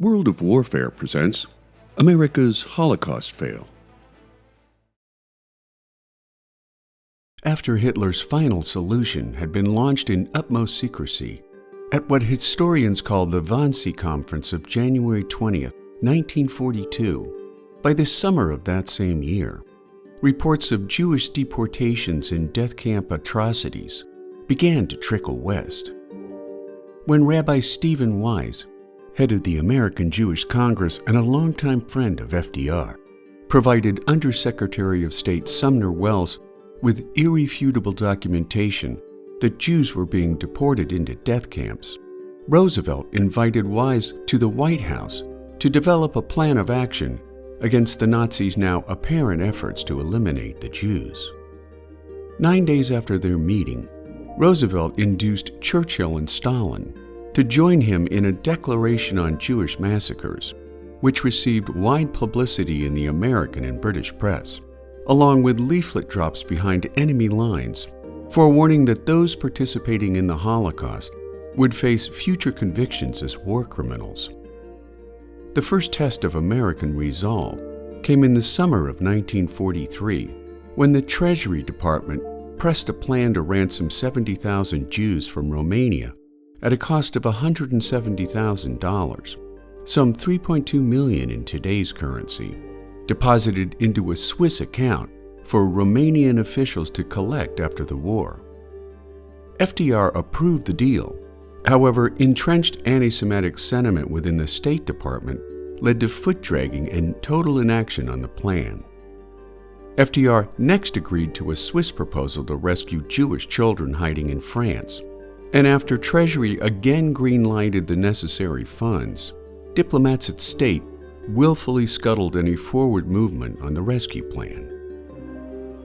World of Warfare presents America's Holocaust Fail. After Hitler's final solution had been launched in utmost secrecy, at what historians call the Wannsee Conference of January 20th, 1942, by the summer of that same year, reports of Jewish deportations and death camp atrocities began to trickle west. When Rabbi Stephen Wise, head of the American Jewish Congress and a longtime friend of FDR, provided Undersecretary of State Sumner Welles with irrefutable documentation that Jews were being deported into death camps, Roosevelt invited Wise to the White House to develop a plan of action against the Nazis' now apparent efforts to eliminate the Jews. 9 days after their meeting, Roosevelt induced Churchill and Stalin to join him in a declaration on Jewish massacres, which received wide publicity in the American and British press, along with leaflet drops behind enemy lines, forewarning that those participating in the Holocaust would face future convictions as war criminals. The first test of American resolve came in the summer of 1943, when the Treasury Department pressed a plan to ransom 70,000 Jews from Romania at a cost of $170,000, some $3.2 million in today's currency, deposited into a Swiss account for Romanian officials to collect after the war. FDR approved the deal. However, entrenched anti-Semitic sentiment within the State Department led to foot-dragging and total inaction on the plan. FDR next agreed to a Swiss proposal to rescue Jewish children hiding in France. And after Treasury again green-lighted the necessary funds, diplomats at State willfully scuttled any forward movement on the rescue plan.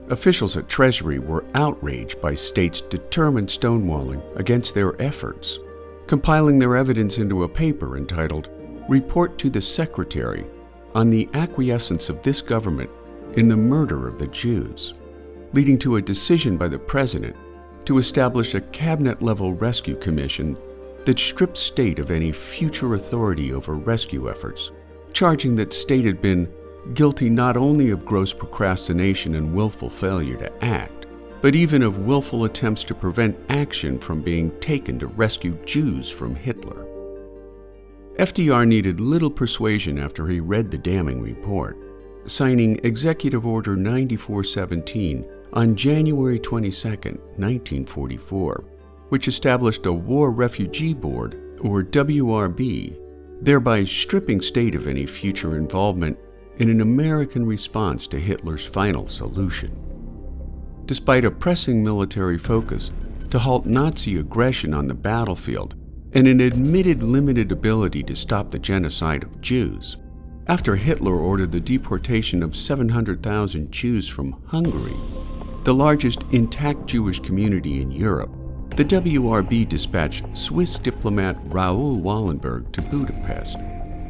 Officials at Treasury were outraged by State's determined stonewalling against their efforts, compiling their evidence into a paper entitled "Report to the Secretary on the Acquiescence of this Government in the Murder of the Jews," leading to a decision by the President to establish a cabinet-level rescue commission that stripped State of any future authority over rescue efforts, charging that State had been guilty not only of gross procrastination and willful failure to act, but even of willful attempts to prevent action from being taken to rescue Jews from Hitler. FDR needed little persuasion after he read the damning report, signing Executive Order 9417 on January 22, 1944, which established a War Refugee Board, or WRB, thereby stripping State of any future involvement in an American response to Hitler's final solution. Despite a pressing military focus to halt Nazi aggression on the battlefield and an admitted limited ability to stop the genocide of Jews, after Hitler ordered the deportation of 700,000 Jews from Hungary, the largest intact Jewish community in Europe, the WRB dispatched Swiss diplomat Raoul Wallenberg to Budapest,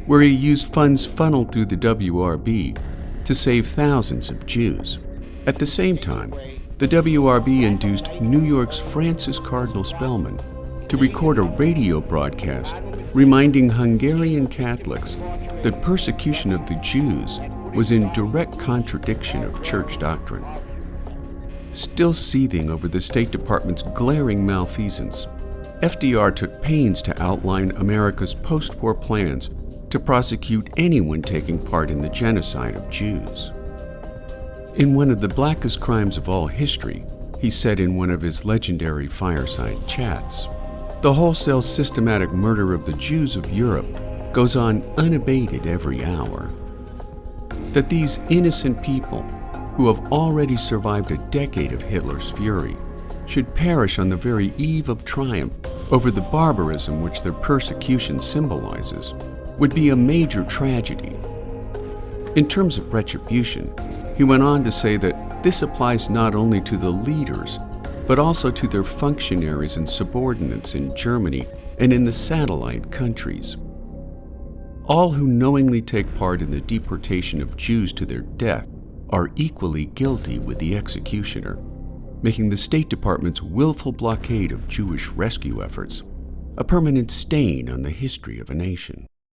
where he used funds funneled through the WRB to save thousands of Jews. At the same time, the WRB induced New York's Francis Cardinal Spellman to record a radio broadcast reminding Hungarian Catholics that persecution of the Jews was in direct contradiction of church doctrine. Still seething over the State Department's glaring malfeasance, FDR took pains to outline America's post-war plans to prosecute anyone taking part in the genocide of Jews. In one of the blackest crimes of all history, he said in one of his legendary fireside chats, "The wholesale systematic murder of the Jews of Europe goes on unabated every hour. That these innocent people, who have already survived a decade of Hitler's fury, should perish on the very eve of triumph over the barbarism which their persecution symbolizes, would be a major tragedy." In terms of retribution, he went on to say that this applies not only to the leaders, but also to their functionaries and subordinates in Germany and in the satellite countries. All who knowingly take part in the deportation of Jews to their death are equally guilty with the executioner, making the State Department's willful blockade of Jewish rescue efforts a permanent stain on the history of a nation.